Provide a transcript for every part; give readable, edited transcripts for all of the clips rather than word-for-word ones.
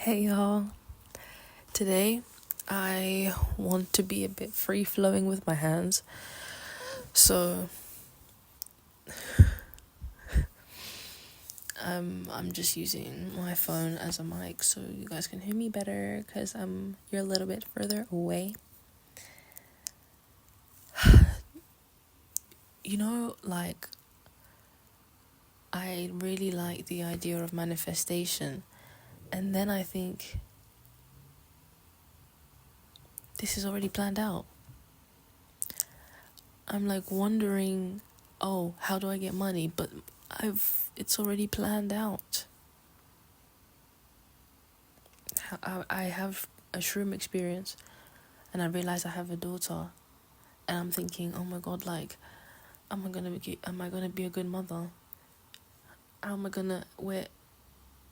Hey y'all. Today I want to be a bit free flowing with my hands. So I'm just using my phone as a mic so you guys can hear me better cuz you're a little bit further away. Like I really like the idea of manifestation, and then I think this is already planned out. I'm like wondering, oh, how do I get money? But it's already planned out. I have a shroom experience, and I realize I have a daughter, and I'm thinking, oh my god, like, am I gonna be a good mother? How am I gonna where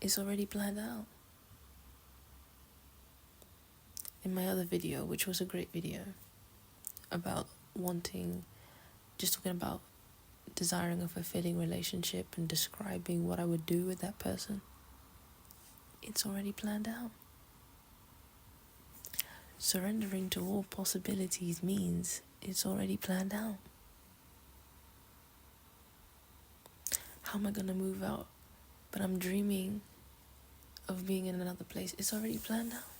it's already planned out. In my other video, which was a great video about just talking about desiring a fulfilling relationship and describing what I would do with that person, it's already planned out. Surrendering to all possibilities means it's already planned out. How am I gonna move out? But I'm dreaming of being in another place. It's already planned out.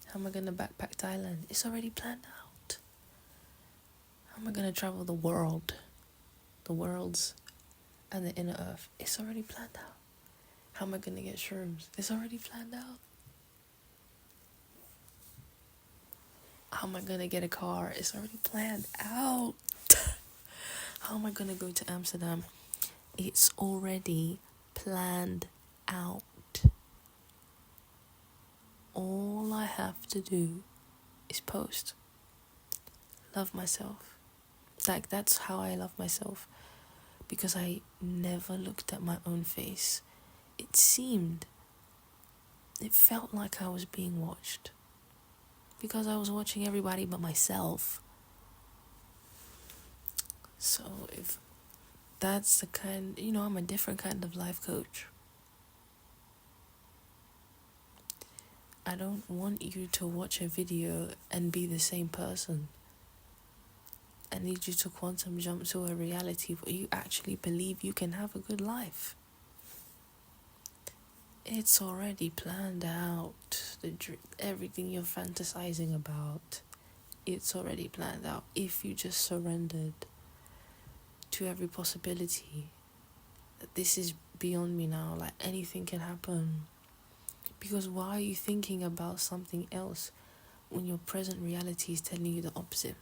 How am I gonna backpack Thailand? It's already planned out. How am I gonna travel the world? The worlds and the inner earth. It's already planned out. How am I gonna get shrooms? It's already planned out. How am I gonna get a car? It's already planned out. How am I gonna go to Amsterdam? It's already planned out. All I have to do is post. Love myself. Like, that's how I love myself. Because I never looked at my own face. It felt like I was being watched. Because I was watching everybody but myself. So if that's the kind, I'm a different kind of life coach. I don't want you to watch a video and be the same person. I need you to quantum jump to a reality where you actually believe you can have a good life. It's already planned out. Everything you're fantasizing about, it's already planned out. If you just surrendered to every possibility, this is beyond me now. Like, anything can happen. Because why are you thinking about something else when your present reality is telling you the opposite?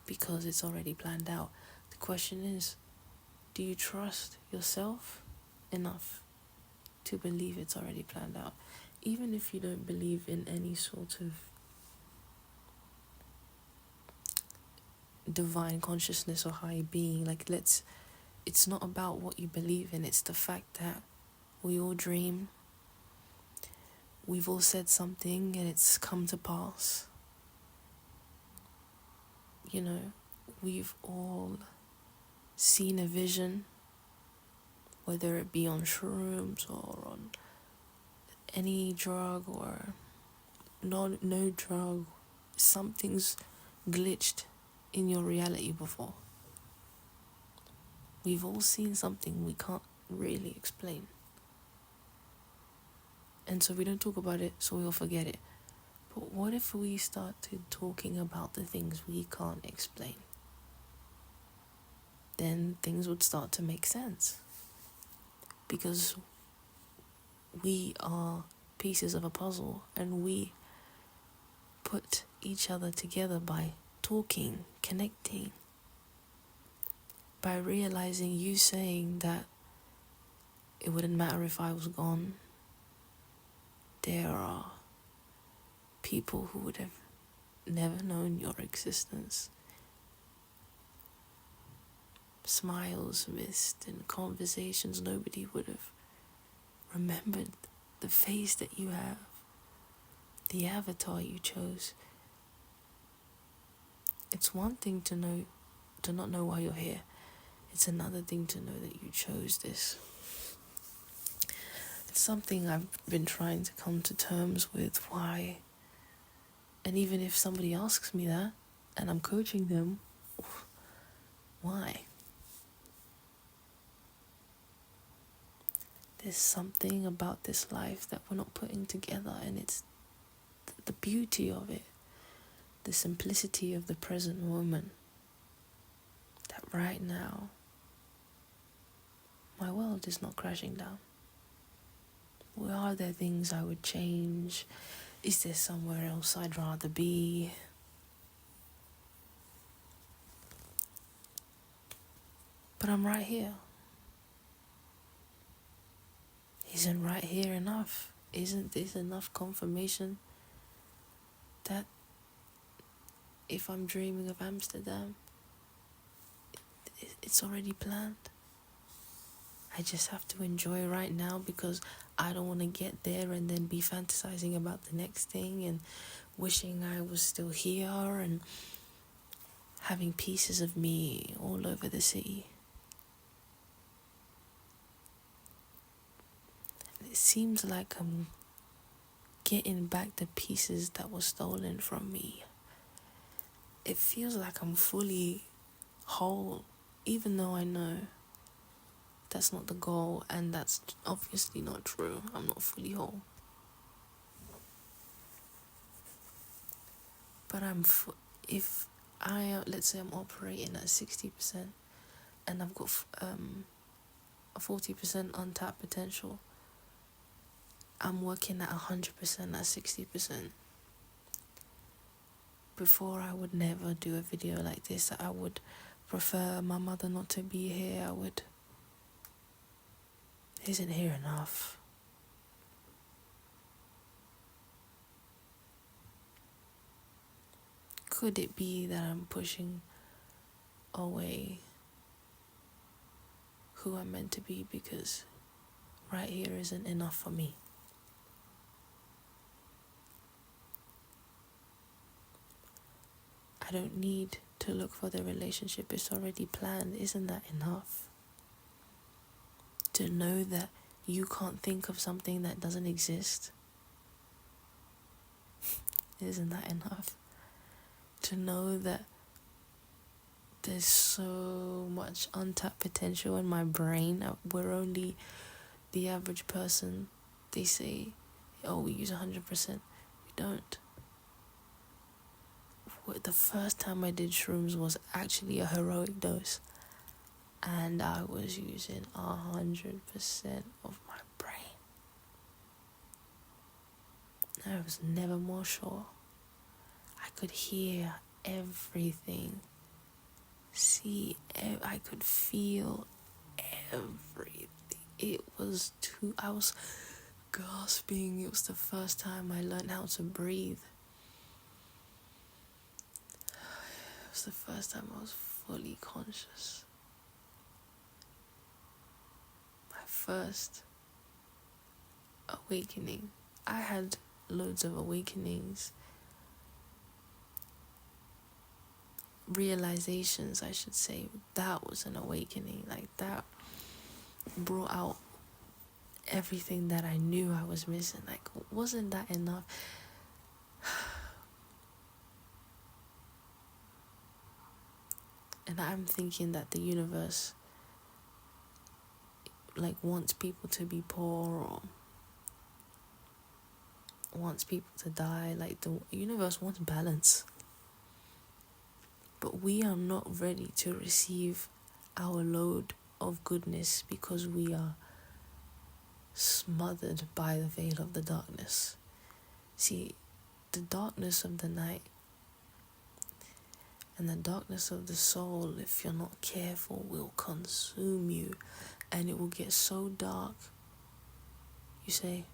Because it's already planned out. The question is, do you trust yourself enough to believe it's already planned out? Even if you don't believe in any sort of divine consciousness or high being, like, it's not about what you believe in, it's the fact that we all dream. We've all said something and it's come to pass. We've all seen a vision, whether it be on shrooms or on any drug or no drug. Something's glitched in your reality before. We've all seen something we can't really explain. And so we don't talk about it, so we'll forget it. But what if we started talking about the things we can't explain? Then things would start to make sense. Because we are pieces of a puzzle, and we put each other together by talking, connecting, by realizing you saying that it wouldn't matter if I was gone. There are people who would have never known your existence. Smiles missed and conversations nobody would have remembered. The face that you have, the avatar you chose. It's one thing to not know why you're here. It's another thing to know that you chose this. it's something I've been trying to come to terms with. Why? And even if somebody asks me that and I'm coaching them, why? There's something about this life that we're not putting together, and it's the beauty of it, the simplicity of the present moment. That right now, my world is not crashing down. Are there things I would change? Is there somewhere else I'd rather be? But I'm right here. Isn't right here enough? Isn't this enough confirmation that if I'm dreaming of Amsterdam, it's already planned? I just have to enjoy right now, because I don't want to get there and then be fantasizing about the next thing and wishing I was still here and having pieces of me all over the city. It seems like I'm getting back the pieces that were stolen from me. It feels like I'm fully whole, even though I know that's not the goal, and that's obviously not true. I'm not fully whole. But if I, let's say I'm operating at 60% and I've got a 40% untapped potential, I'm working at 100% at 60%. Before, I would never do a video like this. I would prefer my mother not to be here. Isn't here enough? Could it be that I'm pushing away who I'm meant to be because right here isn't enough for me? I don't need to look for the relationship. It's already planned. Isn't that enough? To know that you can't think of something that doesn't exist. Isn't that enough? To know that there's so much untapped potential in my brain. We're only the average person. They say, oh, we use 100%. We don't. The first time I did shrooms was actually a heroic dose, and I was using 100% of my brain. I was never more sure. I could hear everything, see, I could feel everything. I was gasping. It was the first time I learned how to breathe. It was the first time I was fully conscious. My first awakening. I had loads of awakenings, realizations, I should say. That was an awakening. Like, that brought out everything that I knew I was missing. Like, wasn't that enough? And I'm thinking that the universe, like, wants people to be poor or wants people to die. Like, the universe wants balance. But we are not ready to receive our load of goodness because we are smothered by the veil of the darkness. See, the darkness of the night and the darkness of the soul, if you're not careful, will consume you, and it will get so dark. You say,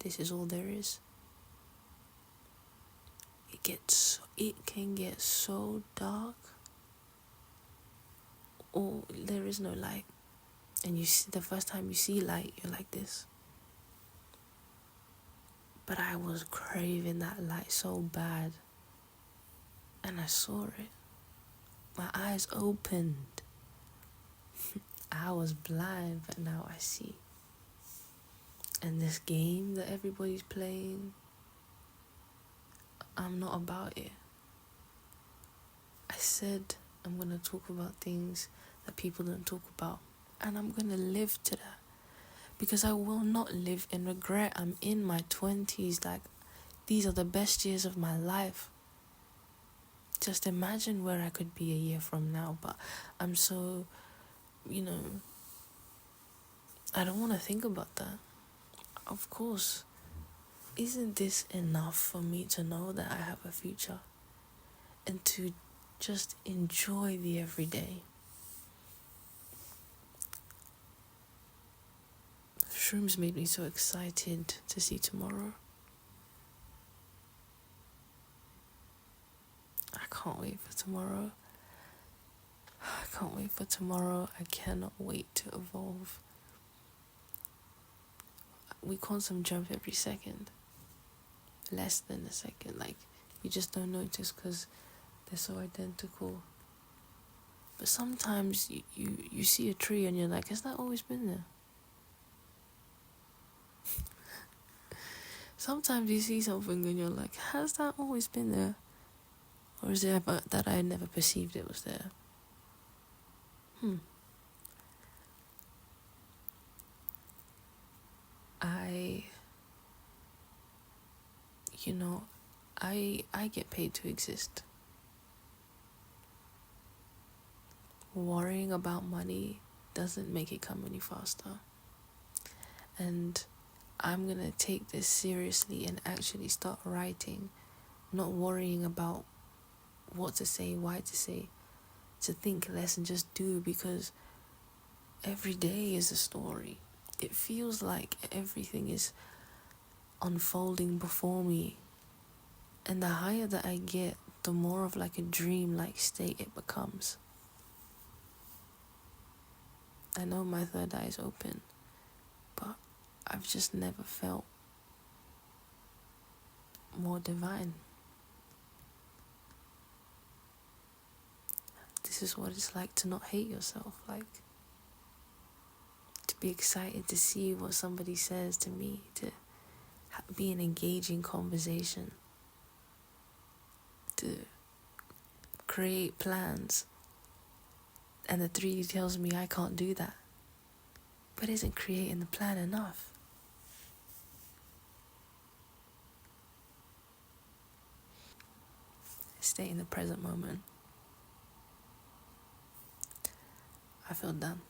this is all there is. It can get so dark, or there is no light. And you see, the first time you see light, you're like this. But I was craving that light so bad, and I saw it. My eyes opened. I was blind, but now I see. And this game that everybody's playing, I'm not about it. I said I'm gonna talk about things that people don't talk about, and I'm gonna live to that, because I will not live in regret. I'm in my 20s, like, these are the best years of my life. Just imagine where I could be a year from now, but I'm so, I don't want to think about that. Of course, isn't this enough for me to know that I have a future and to just enjoy the everyday? Shrooms made me so excited to see tomorrow. I can't wait for tomorrow. I can't wait for tomorrow. I cannot wait to evolve. We quantum jump every second. Less than a second. Like, you just don't notice because they're so identical. But sometimes you see a tree and you're like, has that always been there? Sometimes you see something and you're like, has that always been there? Or is it that I never perceived it was there? I, I get paid to exist. Worrying about money doesn't make it come any faster. And I'm gonna take this seriously and actually start writing, not worrying about what to say, why to say, to think less and just do, because every day is a story. It feels like everything is unfolding before me. And the higher that I get, the more of like a dream-like state it becomes. I know my third eye is open, but I've just never felt more divine. This is what it's like to not hate yourself, like to be excited to see what somebody says to me, to be an engaging conversation, to create plans, and the 3D tells me I can't do that. But isn't creating the plan enough? Stay in the present moment. I feel done.